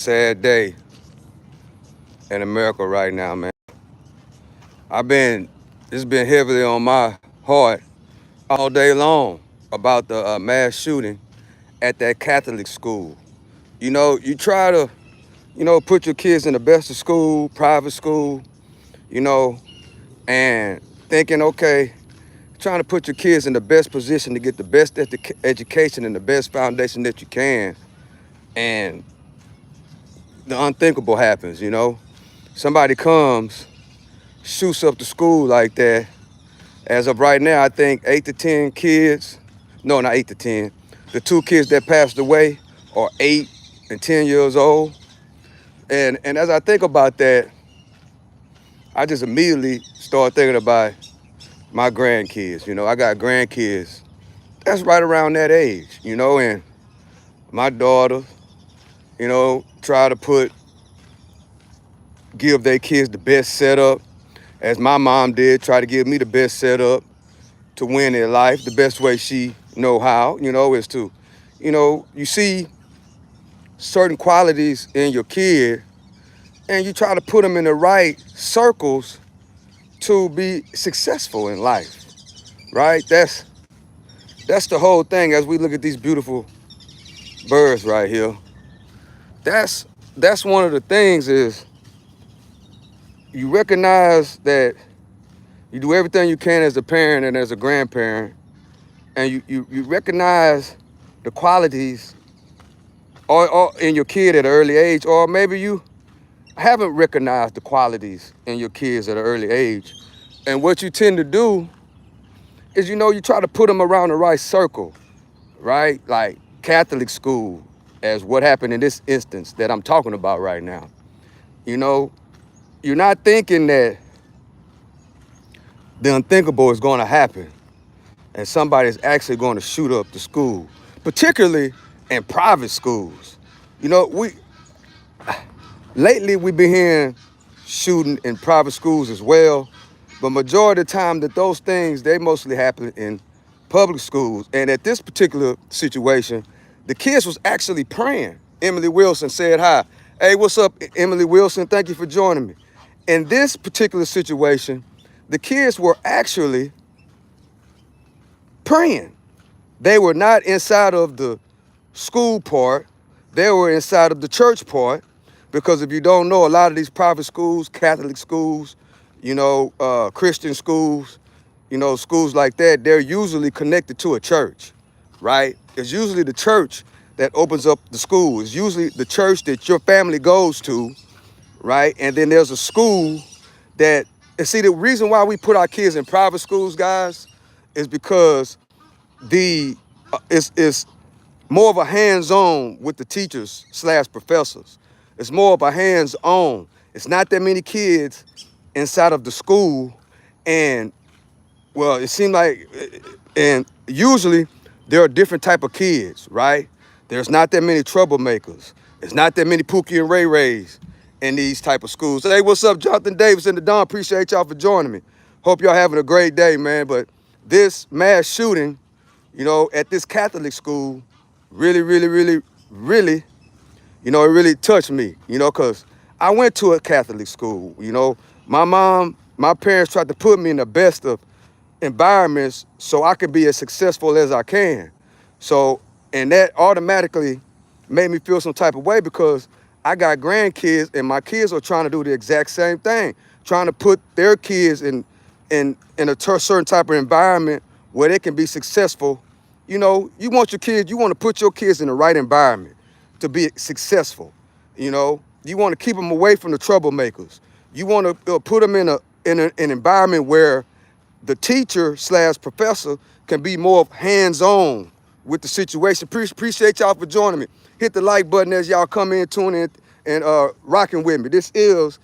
Sad day in America right now, man. It's been heavily on my heart all day long about the mass shooting at that Catholic school. You try to, put your kids in the best of school, private school, you know, and thinking, okay, trying to put your kids in the best position to get the best education and the best foundation that you can. And the unthinkable happens. Somebody comes, shoots up the school like that. As of right now, I think 8 to 10 kids, no, not 8 to 10. The two kids that passed away are 8 and 10 years old. And as I think about that, I just immediately start thinking about my grandkids. I got grandkids that's right around that age, and my daughter, try to give their kids the best setup, as my mom did, try to give me the best setup to win in life. The best way she know how, is to, you see certain qualities in your kid and you try to put them in the right circles to be successful in life, right? That's the whole thing. As we look at these beautiful birds right here, that's one of the things is you recognize that you do everything you can as a parent and as a grandparent, and you recognize the qualities or in your kid at an early age, or maybe you haven't recognized the qualities in your kids at an early age. And what you tend to do is, you try to put them around the right circle, right? Like Catholic school, as what happened in this instance that I'm talking about right now. You're not thinking that the unthinkable is going to happen and somebody's actually going to shoot up the school, particularly in private schools. Lately we've been hearing shooting in private schools as well, but majority of the time that those things, they mostly happen in public schools. And at this particular situation, the kids was actually praying. Emily Wilson said hi. Hey, what's up, Emily Wilson? Thank you for joining me. In this particular situation, the kids were actually praying. They were not inside of the school part. They were inside of the church part. Because if you don't know, a lot of these private schools, Catholic schools, Christian schools, schools like that, they're usually connected to a church, right? It's usually the church that opens up the school. It's usually the church that your family goes to, right? And then there's a school that, and see, the reason why we put our kids in private schools, guys, is because it's more of a hands-on with the teachers/professors. It's more of a hands-on. It's not that many kids inside of the school, and well, it seemed like, and usually there are different type of kids, right? There's not that many troublemakers. There's not that many Pookie and Ray Rays in these type of schools. Hey, what's up, Jonathan Davis and the Don? Appreciate y'all for joining me. Hope y'all having a great day, man. But this mass shooting, at this Catholic school, really, really, really, really, it really touched me, because I went to a Catholic school. My parents tried to put me in the best of environments so I could be as successful as I can. So, and that automatically made me feel some type of way because I got grandkids and my kids are trying to do the exact same thing, trying to put their kids in a certain type of environment where they can be successful. You want to put your kids in the right environment to be successful. You want to keep them away from the troublemakers. You want to put them in an environment where the teacher/professor can be more hands-on with the situation. Appreciate y'all for joining me. Hit the like button as y'all come in, tune in, and rocking with me. This is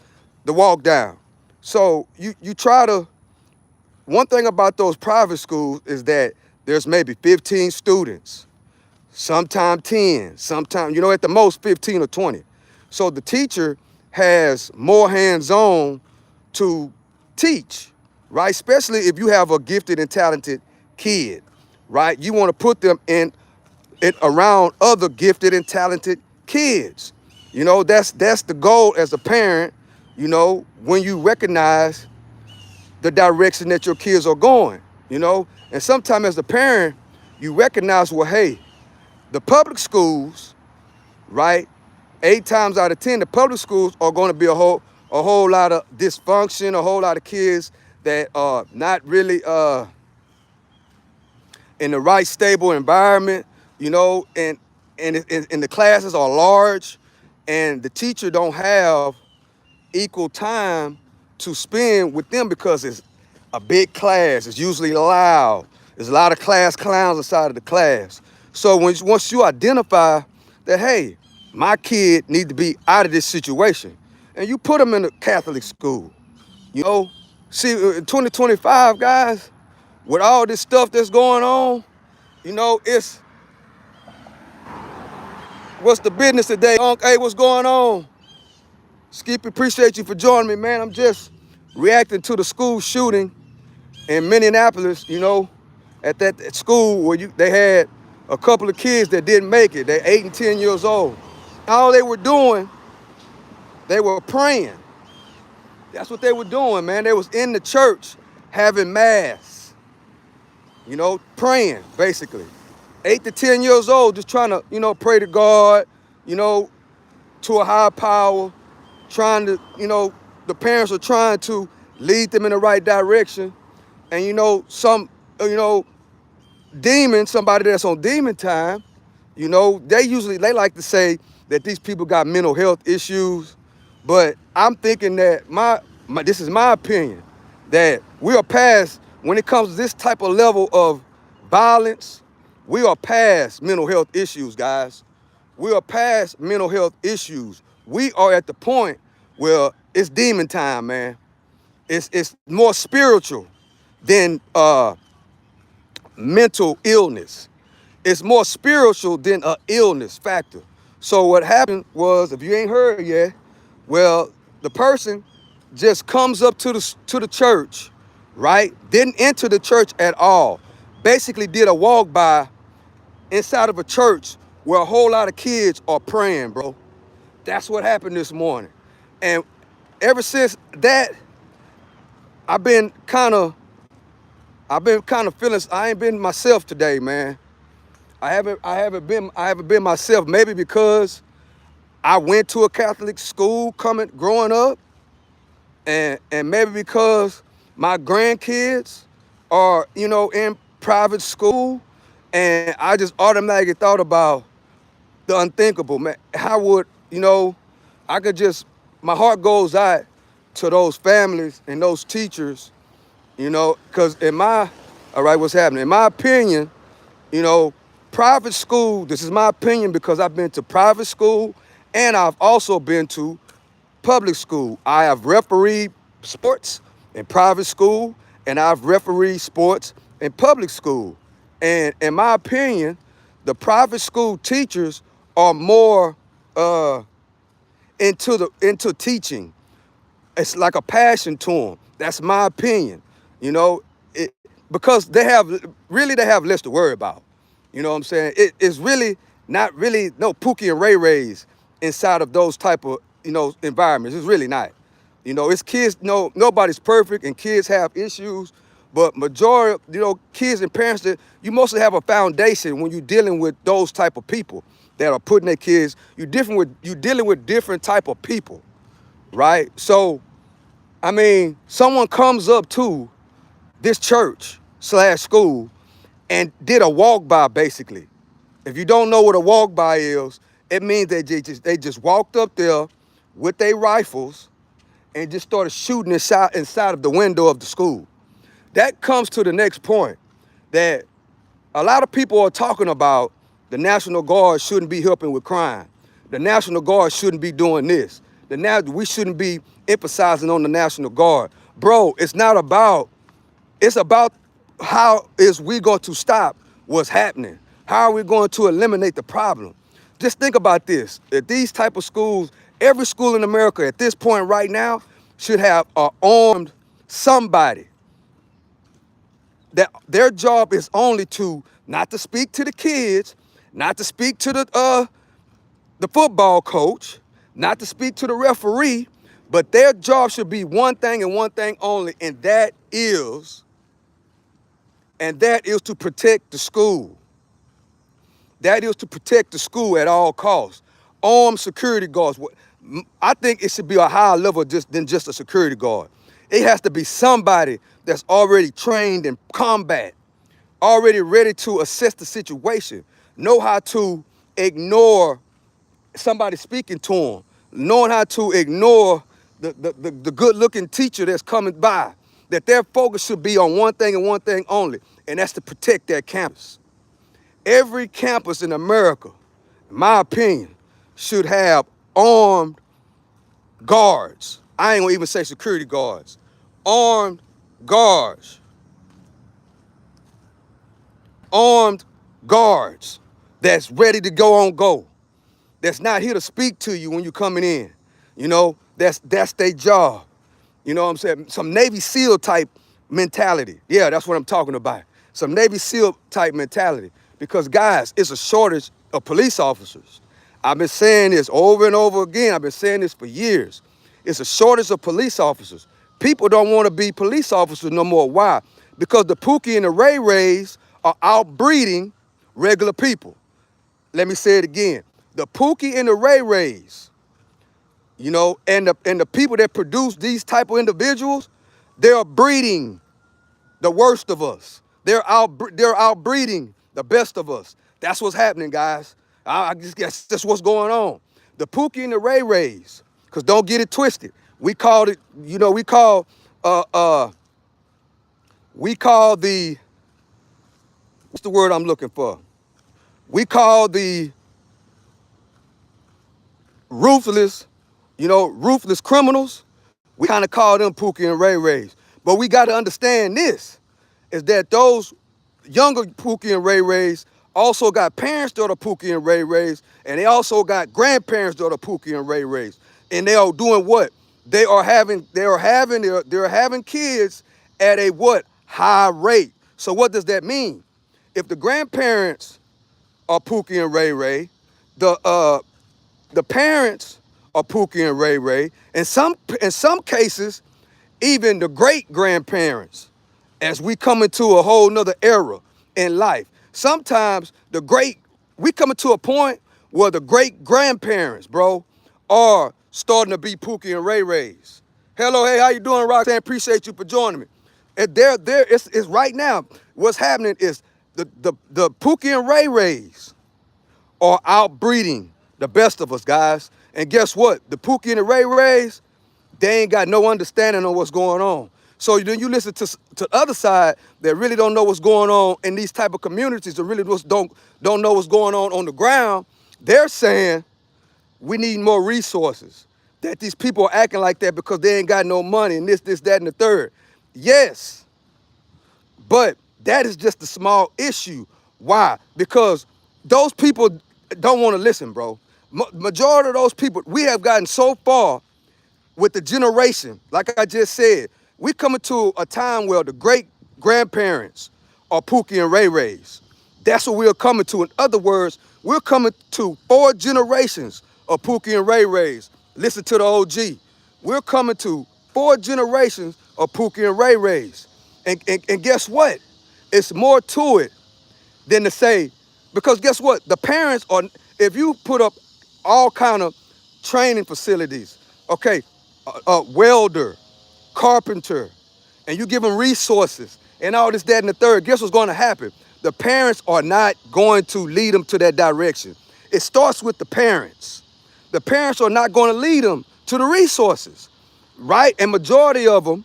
the walk down. So you try to, one thing about those private schools is that there's maybe 15 students, sometimes 10, sometimes, at the most 15 or 20. So the teacher has more hands-on to teach, right? Especially if you have a gifted and talented kid, right? You want to put them in around other gifted and talented kids. You know, that's the goal as a parent, you know, when you recognize the direction that your kids are going, you know. And sometimes as a parent, you recognize, well, hey, the public schools, right? 8 times out of 10, the public schools are going to be a whole lot of dysfunction, a whole lot of kids that are not really in the right stable environment, you know, and the classes are large, and the teacher don't have equal time to spend with them because it's a big class. It's usually loud. There's a lot of class clowns inside of the class. So once you identify that, hey, my kid needs to be out of this situation, and you put them in a Catholic school, you know, see, in 2025, guys, with all this stuff that's going on, you know, it's, what's the business today, Unc? Hey, what's going on? Skippy, appreciate you for joining me, man. I'm just reacting to the school shooting in Minneapolis, you know, at that school where they had a couple of kids that didn't make it. They're 8 and 10 years old. All they were doing, they were praying. That's what they were doing, man. They was in the church having mass, you know, praying, basically. 8 to 10 years old, just trying to, you know, pray to God, you know, to a higher power, trying to, you know, the parents are trying to lead them in the right direction. And, you know, you know, somebody that's on demon time, you know, they like to say that these people got mental health issues. But I'm thinking that this is my opinion, that we are past, when it comes to this type of level of violence, we are past mental health issues, guys. We are past mental health issues. We are at the point where it's demon time, man. It's more spiritual than mental illness. It's more spiritual than an illness factor. So what happened was, if you ain't heard yet, well, the person just comes up to the church, right? Didn't enter the church at all. Basically did a walk by inside of a church where a whole lot of kids are praying, bro. That's what happened this morning. And ever since that, I've been kind of feeling, I ain't been myself today, man. I haven't been myself, maybe because I went to a Catholic school growing up, and maybe because my grandkids are, you know, in private school, and I just automatically thought about the unthinkable, man. How would, you know, my heart goes out to those families and those teachers, you know, because all right, what's happening? In my opinion, you know, private school, this is my opinion because I've been to private school and I've also been to public school. I have refereed sports in private school and I've refereed sports in public school. And in my opinion, the private school teachers are more into teaching. It's like a passion to them. That's my opinion. You know, because they have less to worry about. You know what I'm saying? It's really not really no Pookie and Ray Rays inside of those type of, you know, environments. It's really not. You know, it's kids. No, nobody's perfect, and kids have issues. But majority, you know, kids and parents, that you mostly have a foundation when you're dealing with those type of people that are putting their kids. You're dealing with different type of people, right? So, I mean, someone comes up to this church/school and did a walk by, basically. If you don't know what a walk by is, it means they just walked up there with their rifles and just started shooting inside of the window of the school. That comes to the next point, that a lot of people are talking about the National Guard shouldn't be helping with crime. The National Guard shouldn't be doing this. We shouldn't be emphasizing on the National Guard. Bro, it's about how is we going to stop what's happening? How are we going to eliminate the problem? Just think about this. At these type of schools, every school in America at this point right now should have an armed somebody that their job is only not to speak to the kids, not to speak to the football coach, not to speak to the referee, but their job should be one thing and one thing only, and that is to protect the school. That is to protect the school at all costs. Armed security guards. I think it should be a higher level than just a security guard. It has to be somebody that's already trained in combat, already ready to assess the situation, know how to ignore somebody speaking to them, knowing how to ignore the good-looking teacher that's coming by, that their focus should be on one thing and one thing only, and that's to protect their campus. Every campus in America, in my opinion, should have armed guards. I ain't gonna even say security guards. Armed guards. Armed guards that's ready to go on go. That's not here to speak to you when you're coming in. You know, that's their job. You know what I'm saying? Some Navy SEAL type mentality. Yeah, that's what I'm talking about. Some Navy SEAL type mentality. Because guys, it's a shortage of police officers. I've been saying this over and over again. I've been saying this for years. It's a shortage of police officers. People don't want to be police officers no more. Why? Because the Pookie and the Ray Rays are outbreeding regular people. Let me say it again. The Pookie and the Ray Rays, you know, and the people that produce these type of individuals, they're breeding the worst of us. They're outbreeding the best of us. That's what's happening, guys. I just guess that's what's going on. The Pookie and the Ray Rays, because don't get it twisted. We called it, you know, we call the, what's the word I'm looking for? We call the ruthless, you know, ruthless criminals. We kind of call them Pookie and Ray Rays. But we got to understand this, is that those younger Pookie and Ray Rays also got parents that are Pookie and Ray Rays, and they also got grandparents that are Pookie and Ray Rays. And they are doing what? They're having kids at a what? High rate. So what does that mean? If the grandparents are Pookie and Ray Ray, the parents are Pookie and Ray Ray, and in some cases, even the great grandparents, as we come into a whole nother era in life. Sometimes we come into a point where the great grandparents, bro, are starting to be Pookie and Ray Rays. Hello, hey, how you doing, Roxanne? Appreciate you for joining me. And it's right now. What's happening is the Pookie and Ray Rays are outbreeding the best of us, guys. And guess what? The Pookie and the Ray Rays, they ain't got no understanding on what's going on. So then you listen to the other side that really don't know what's going on in these type of communities, that really don't know what's going on the ground. They're saying we need more resources, that these people are acting like that because they ain't got no money and this, that, and the third. Yes, but that is just a small issue. Why? Because those people don't want to listen, bro. Majority of those people, we have gotten so far with the generation, like I just said, we coming to a time where the great grandparents are Pookie and Ray Rays. That's what we're coming to. In other words, we're coming to 4 generations of Pookie and Ray Rays. Listen to the OG. We're coming to 4 generations of Pookie and Ray Rays. And guess what? It's more to it than to say, because guess what? The parents are, if you put up all kind of training facilities, okay, welder, carpenter, and you give them resources and all this, that, and the third, guess what's going to happen? The parents are not going to lead them to that direction. It starts with the parents. The parents are not going to lead them to the resources, right? And majority of them,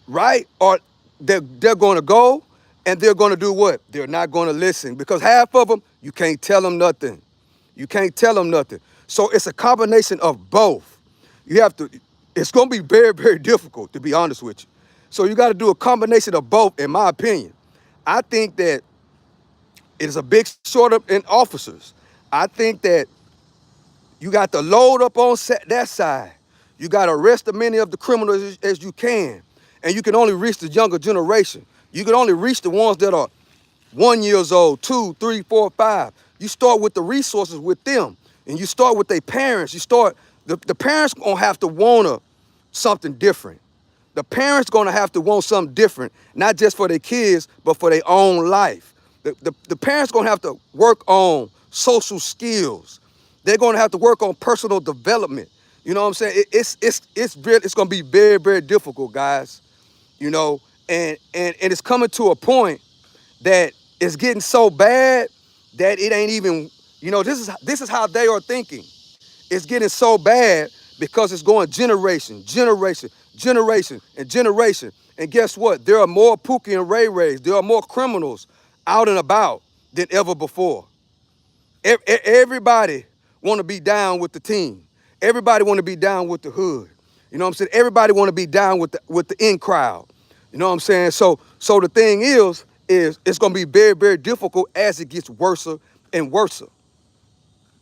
right, are they're going to go and they're going to do what? They're not going to listen, because half of them, you can't tell them nothing. You can't tell them nothing. So it's a combination of both. You have to, it's going to be very, very difficult, to be honest with you. So you got to do a combination of both, in my opinion. I think that it is a big short in officers. I think that you got to load up on that side. You got to arrest as many of the criminals as you can. And you can only reach the younger generation. You can only reach the ones that are 1 year old, 2, 3, 4, 5. You start with the resources with them. And you start with their parents. You start The parents gonna have to want something different. The parents gonna have to want something different, not just for their kids, but for their own life. The parents gonna have to work on social skills. They're gonna have to work on personal development. You know what I'm saying? It's gonna be very, very difficult, guys. You know, and it's coming to a point that it's getting so bad that it ain't even, this is how they are thinking. It's getting so bad because it's going generation, generation, generation, and generation. And guess what? There are more Pookie and Ray Rays. There are more criminals out and about than ever before. Everybody want to be down with the team. Everybody want to be down with the hood. You know what I'm saying? Everybody want to be down with the in crowd. You know what I'm saying? So the thing is it's going to be very, very difficult as it gets worse and worse.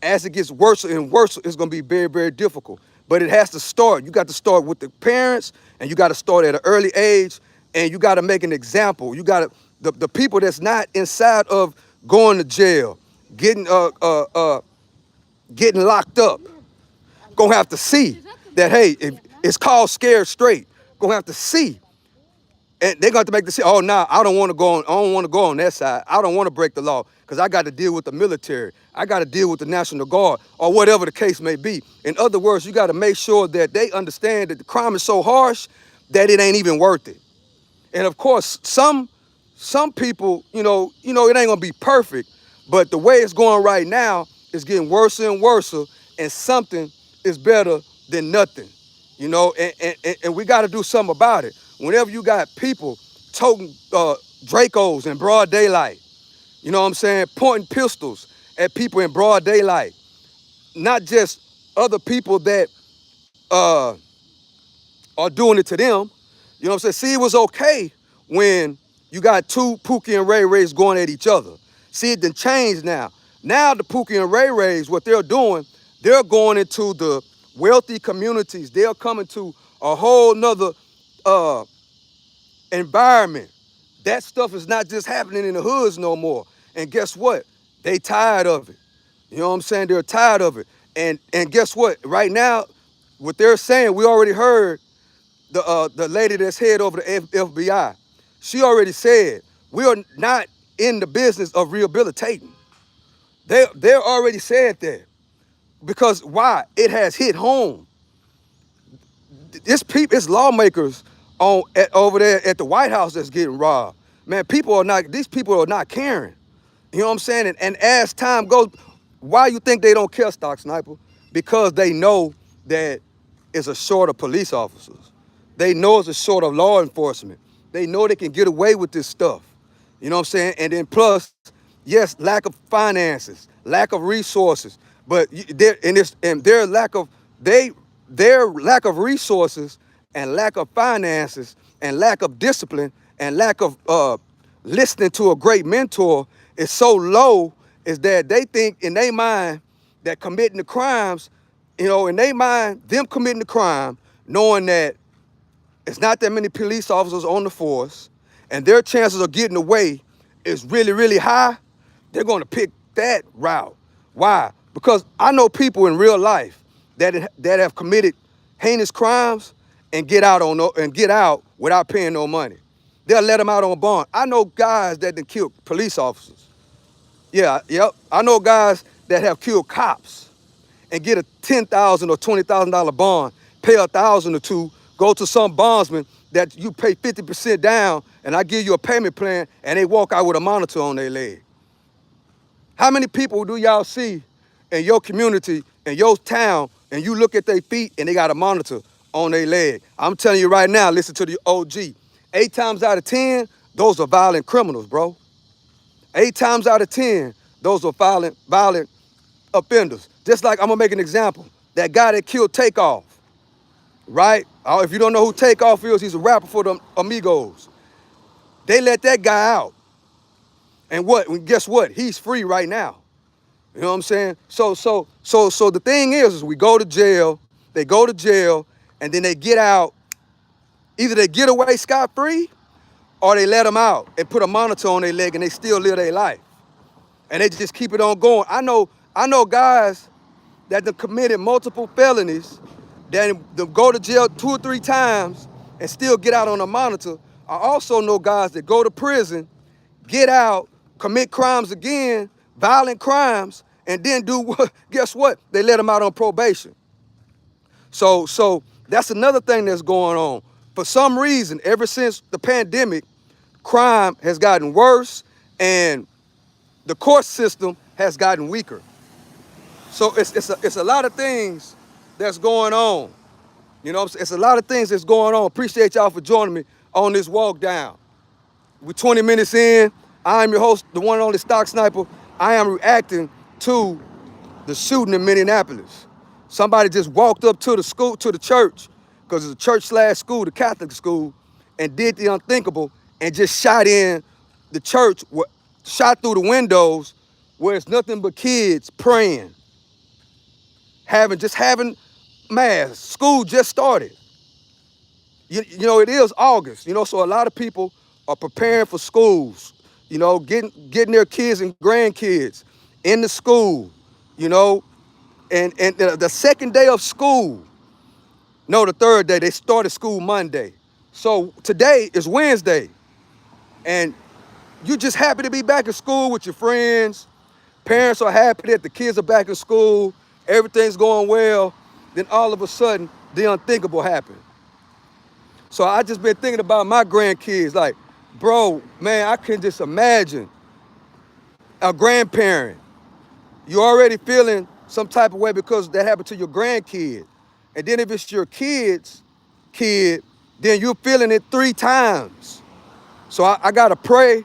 As it gets worse and worse, it's going to be very, very difficult. But it has to start. You got to start with the parents, and you got to start at an early age, and you got to make an example. You got to, the people that's not inside of going to jail, getting getting locked up, gonna have to see that, hey, if it's called scared straight, gonna have to see. And they're going to make the decision, oh, nah, I don't want to go on that side. I don't want to break the law because I got to deal with the military. I got to deal with the National Guard or whatever the case may be. In other words, you got to make sure that they understand that the crime is so harsh that it ain't even worth it. And of course, some people, it ain't going to be perfect, but the way it's going right now is getting worse and worse, and something is better than nothing. And we got to do something about it. Whenever you got people toting Dracos in broad daylight, you know what I'm saying, pointing pistols at people in broad daylight, not just other people that are doing it to them. You know what I'm saying? See, it was okay when you got two Pookie and Ray Rays going at each other. See, it done changed now. Now the Pookie and Ray Rays, what they're doing, they're going into the wealthy communities. They're coming to a whole nother environment. That stuff is not just happening in the hoods no more. And guess what? They tired of it. You know what I'm saying? They're tired of it. And guess what? Right now, what they're saying, we already heard the lady that's head over the FBI. She already said, we are not in the business of rehabilitating. They already said that. Because why? It has hit home. It's lawmakers over there at the White House that's getting robbed. Man, these people are not caring. You know what I'm saying? And as time goes, why you think they don't care, Stock Sniper? Because they know that it's a short of police officers. They know it's a short of law enforcement. They know they can get away with this stuff. You know what I'm saying? And then plus, yes, lack of finances, lack of resources, but their lack of resources and lack of finances and lack of discipline and lack of listening to a great mentor is so low is that they think in their mind that committing the crimes, in their mind, them committing the crime, knowing that it's not that many police officers on the force and their chances of getting away is really, really high, they're going to pick that route. Why? Because I know people in real life that have committed heinous crimes and get out without paying no money. They'll let them out on bond. I know guys that done killed police officers. Yeah, yep. I know guys that have killed cops and get a $10,000 or $20,000 bond, pay $1,000 or $2,000, go to some bondsman that you pay 50% down, and I give you a payment plan, and they walk out with a monitor on their leg. How many people do y'all see in your community, in your town, and you look at their feet and they got a monitor on their leg? I'm telling you right now, listen to the OG. 8 times out of 10, those are violent criminals, bro. 8 times out of 10, those are violent offenders. Just like, I'm gonna make an example. That guy that killed Takeoff, right? If you don't know who Takeoff is, he's a rapper for the Amigos. They let that guy out. And guess what? He's free right now. You know what I'm saying? So the thing is we go to jail, they go to jail, and then they get out. Either they get away scot-free, or they let them out and put a monitor on their leg and they still live their life. And they just keep it on going. I know guys that have committed multiple felonies, that go to jail 2 or 3 times and still get out on a monitor. I also know guys that go to prison, get out, commit crimes again, violent crimes, and then do what? Guess what? They let them out on probation. So that's another thing that's going on. For some reason, ever since the pandemic, crime has gotten worse and the court system has gotten weaker. So it's a lot of things that's going on. You know what I'm saying? It's a lot of things that's going on. Appreciate y'all for joining me on this walk down. We're 20 minutes in. I'm your host, the one and only Stock Sniper. I am reacting to the shooting in Minneapolis. Somebody just walked up to the school, to the church, because it's a church/school, the Catholic school, and did the unthinkable and just shot in the church, shot through the windows where it's nothing but kids praying, having mass. School just started. You know, it is August, you know, so a lot of people are preparing for schools, you know, getting their kids and grandkids into school, you know, and the second day of school, no, the third day, they started school Monday. So today is Wednesday, and you just happy to be back in school with your friends. Parents are happy that the kids are back in school. Everything's going well. Then all of a sudden, the unthinkable happened. So I just been thinking about my grandkids. Like, bro, man, I can just imagine a grandparent. You're already feeling some type of way because that happened to your grandkid. And then if it's your kid's kid, then you're feeling it 3 times. So I gotta pray,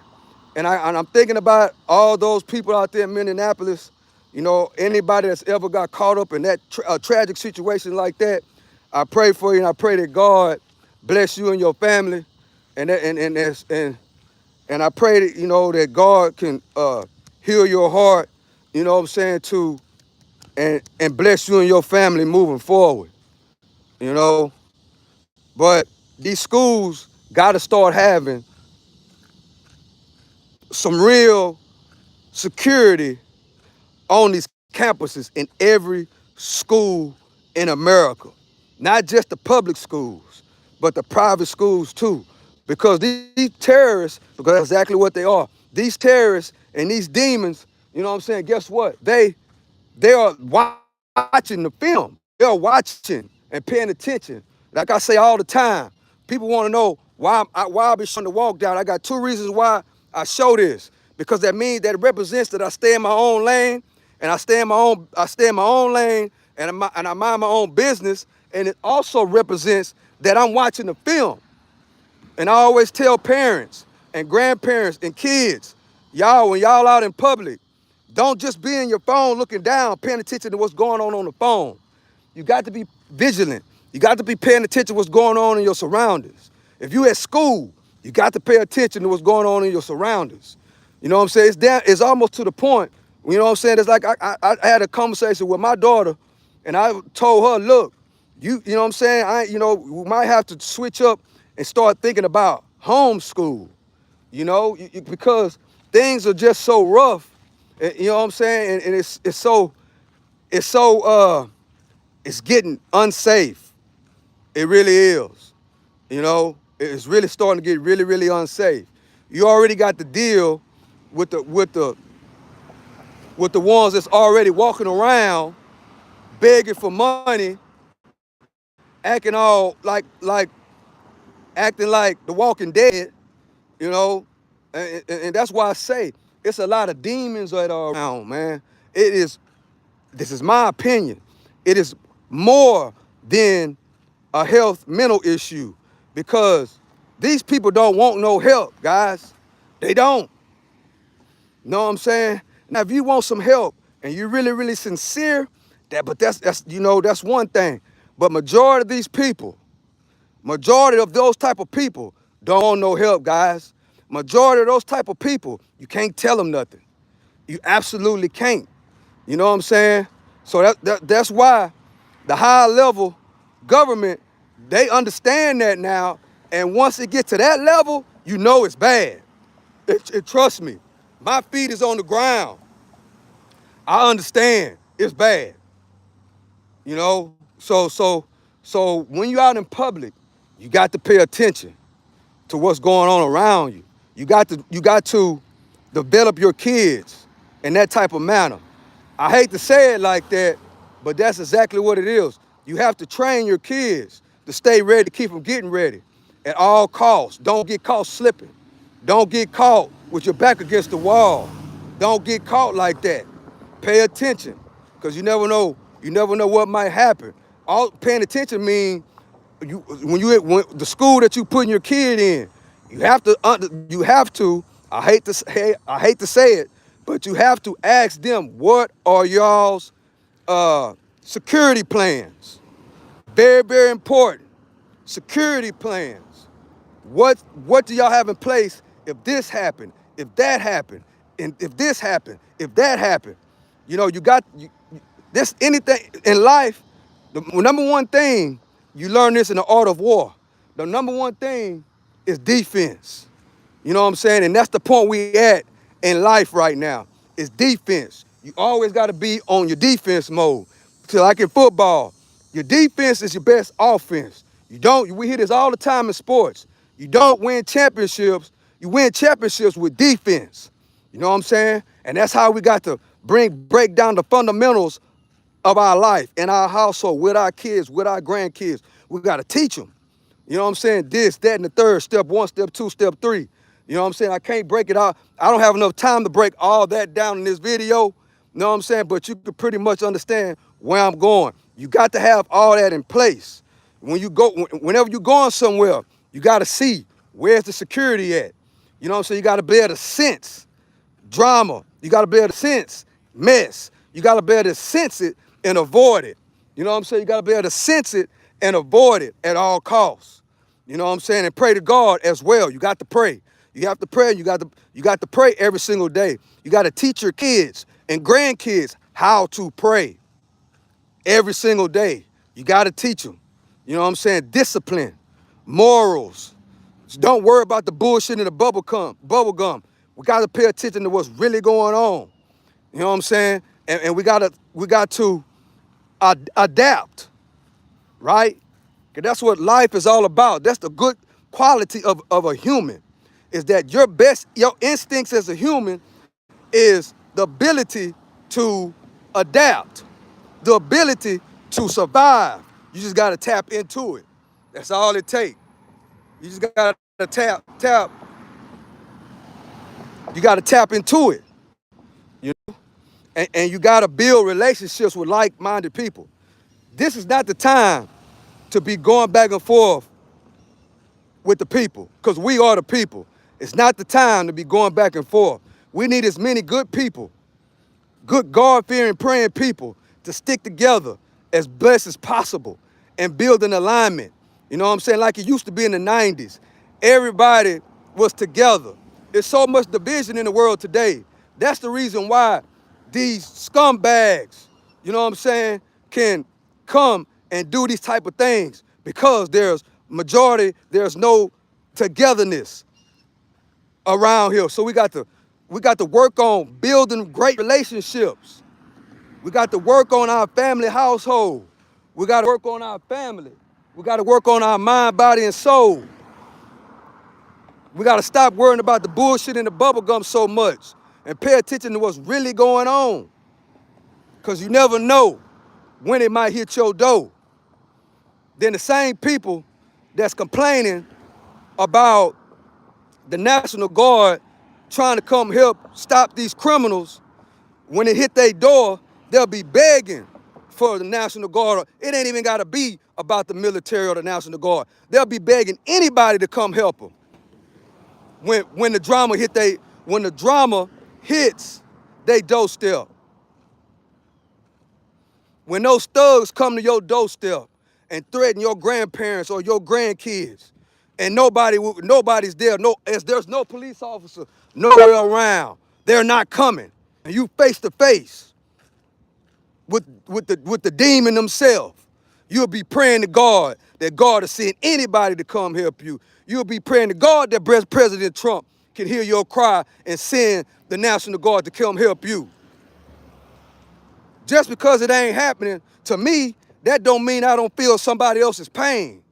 and I'm thinking about all those people out there in Minneapolis. You know, anybody that's ever got caught up in that tragic situation like that, I pray for you, and I pray that God bless you and your family, and I pray that, you know, that God can heal your heart, you know what I'm saying, too, and bless you and your family moving forward, you know. But these schools got to start having some real security on these campuses in every school in America. Not just the public schools, but the private schools too. Because these terrorists, because that's exactly what they are, these terrorists and these demons, you know what I'm saying, guess what? They are watching the film. They are watching and paying attention. Like I say all the time, people want to know why I be showing the walk down. I got 2 reasons why I show this. Because that means that it represents that I stay in my own lane, and I stay in my own lane, and I mind my own business. And it also represents that I'm watching the film. And I always tell parents and grandparents and kids, y'all, when y'all out in public, don't just be in your phone looking down, paying attention to what's going on the phone. You got to be vigilant. You got to be paying attention to what's going on in your surroundings. If you at school, you got to pay attention to what's going on in your surroundings. You know what I'm saying? It's almost to the point, you know what I'm saying? It's like I had a conversation with my daughter, and I told her, look, you know what I'm saying? We might have to switch up and start thinking about homeschool, you know, because things are just so rough, you know what I'm saying? And it's getting unsafe. It really is. You know, it's really starting to get really, really unsafe. You already got the deal with the ones that's already walking around begging for money, acting all acting like the Walking Dead, you know, and that's why I say it's a lot of demons that are around, man. This is my opinion, it is more than a mental issue, because these people don't want no help, guys. They don't. Know what I'm saying? Now, if you want some help and you're really, really sincere, that's one thing. But majority of these people, majority of those type of people don't want no help, guys. Majority of those type of people, you can't tell them nothing. You absolutely can't. You know what I'm saying? So that's why the high level government, they understand that now. And once it gets to that level, you know it's bad. Trust me, my feet is on the ground. I understand it's bad. You know, so when you're out in public, you got to pay attention to what's going on around you. You got to develop your kids in that type of manner. I hate to say it like that, but that's exactly what it is. You have to train your kids to stay ready, to keep them getting ready at all costs. Don't get caught slipping. Don't get caught with your back against the wall. Don't get caught like that. Pay attention, because you never know. You never know what might happen. All paying attention means when the school that you putting your kid in, you have to. I hate to say it, but you have to ask them, what are y'all's security plans? Very, very important. Security plans. What do y'all have in place if this happened, if that happened, and if this happened, if that happened? You know, this anything in life. The number one thing you learn this in the art of war. The number one thing is defense. You know what I'm saying? And that's the point we at in life right now. Is defense. You always got to be on your defense mode. So like in football, your defense is your best offense. We hear this all the time in sports. You don't win championships. You win championships with defense. You know what I'm saying? And that's how we got to break down the fundamentals of our life in our household, with our kids, with our grandkids. We got to teach them. You know what I'm saying? This, that, and the third. Step one, step two, step three. You know what I'm saying? I can't break it out. I don't have enough time to break all that down in this video. You know what I'm saying? But you can pretty much understand where I'm going. You got to have all that in place. Whenever you're going somewhere, you got to see where's the security at. You know what I'm saying? You got to be able to sense drama. You got to be able to sense mess. You got to be able to sense it and avoid it. You know what I'm saying? You got to be able to sense it and avoid it at all costs. You know what I'm saying? And pray to God as well. You got to pray. You have to pray. You got to pray every single day. You got to teach your kids and grandkids how to pray every single day. You got to teach them. You know what I'm saying? Discipline, morals. So don't worry about the bullshit in the bubble gum. We got to pay attention to what's really going on. You know what I'm saying? And we got to adapt, right? Because that's what life is all about. That's the good quality of a human, is that your instincts as a human is the ability to adapt, the ability to survive. You just got to tap into it. That's all it takes. You just got to tap. You got to tap into it, you know? And you got to build relationships with like-minded people. This is not the time to be going back and forth with the people, because we are the people. It's not the time to be going back and forth. We need as many good people, good God-fearing, praying people, to stick together as best as possible and build an alignment. You know what I'm saying? Like it used to be in the 90s. Everybody was together. There's so much division in the world today. That's the reason why these scumbags, you know what I'm saying, can come and do these type of things, because there's no togetherness around here. So we got to work on building great relationships. We got to work on our family household. We got to work on our family. We got to work on our mind, body, and soul. We got to stop worrying about the bullshit in the bubble gum so much and pay attention to what's really going on, because you never know when it might hit your door. Then the same people that's complaining about the National Guard trying to come help stop these criminals, when it hit their door, they'll be begging for the National Guard. It ain't even got to be about the military or the National Guard. They'll be begging anybody to come help them. When the drama hits they doorstep. When those thugs come to your doorstep and threaten your grandparents or your grandkids, and nobody's there, as there's no police officer nowhere around, they're not coming, and you face to face with the demon themselves, you'll be praying to God that God will send anybody to come help you. You'll be praying to God that President Trump can hear your cry and send the National Guard to come help you. Just because it ain't happening, to me, that don't mean I don't feel somebody else's pain.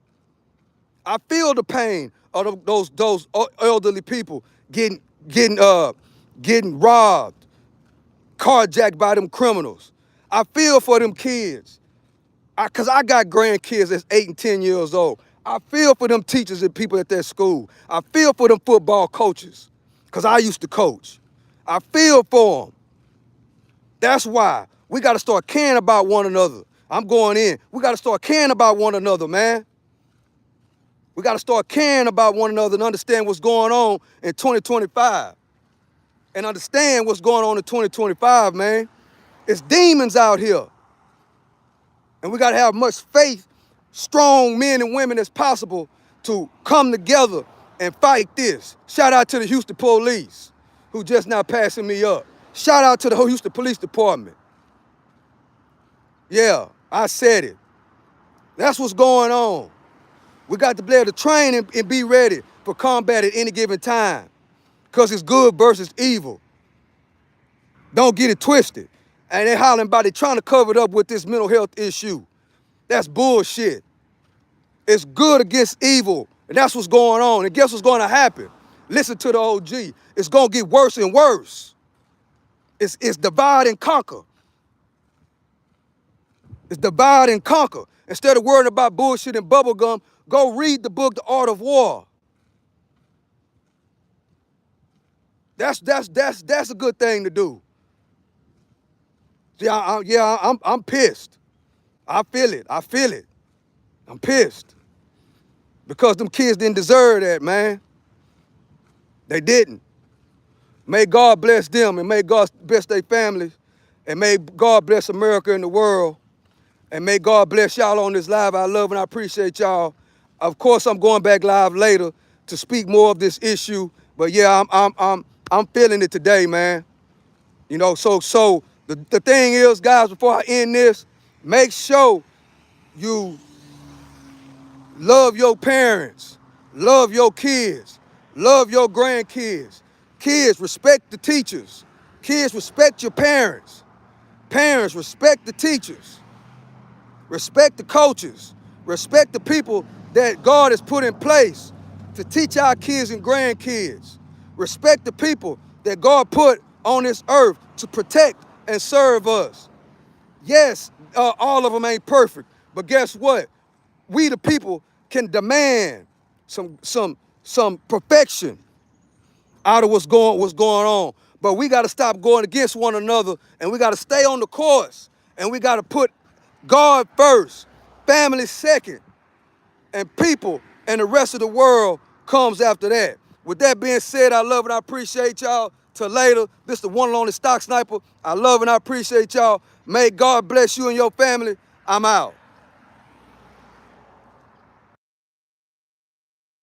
I feel the pain of those elderly people getting robbed, carjacked by them criminals. I feel for them kids. Cause I got grandkids that's 8 and 10 years old. I feel for them teachers and people at that school. I feel for them football coaches, cause I used to coach. I feel for them. That's why we gotta start caring about one another. I'm going in. We gotta start caring about one another, man. We gotta start caring about one another and understand what's going on in 2025. And understand what's going on in 2025, man. It's demons out here. And we gotta have much faith, strong men and women as possible to come together and fight this. Shout out to the Houston police who just now passing me up. Shout out to the Houston Police Department. Yeah, I said it. That's what's going on. We got to be able to train and be ready for combat at any given time. Because it's good versus evil. Don't get it twisted. And they hollering about it, trying to cover it up with this mental health issue. That's bullshit. It's good against evil. And that's what's going on. And guess what's going to happen? Listen to the OG. It's going to get worse and worse. It's divide and conquer. It's divide and conquer. Instead of worrying about bullshit and bubblegum, go read the book, The Art of War. That's a good thing to do. See, I'm pissed. I feel it. I'm pissed. Because them kids didn't deserve that, man. They didn't. May God bless them, and may God bless their families, and may God bless America and the world, and may God bless y'all on this live. I love and I appreciate y'all. Of course, I'm going back live later to speak more of this issue, but yeah, I'm feeling it today, man. You know, so the thing is, guys, before I end this, make sure you love your parents, love your kids, love your grandkids. Kids, respect the teachers. Kids, respect your parents. Parents, respect the teachers. Respect the coaches. Respect the people that God has put in place to teach our kids and grandkids. Respect the people that God put on this earth to protect and serve us. Yes, all of them ain't perfect, but guess what? We the people can demand some perfection out of what's going on. But we got to stop going against one another, and we got to stay on the course, and we got to put God first, family second, and people and the rest of the world comes after that. With that being said, I love and I appreciate y'all. Till later, this is the one and only Stock Sniper. I love and I appreciate y'all. May God bless you and your family. I'm out.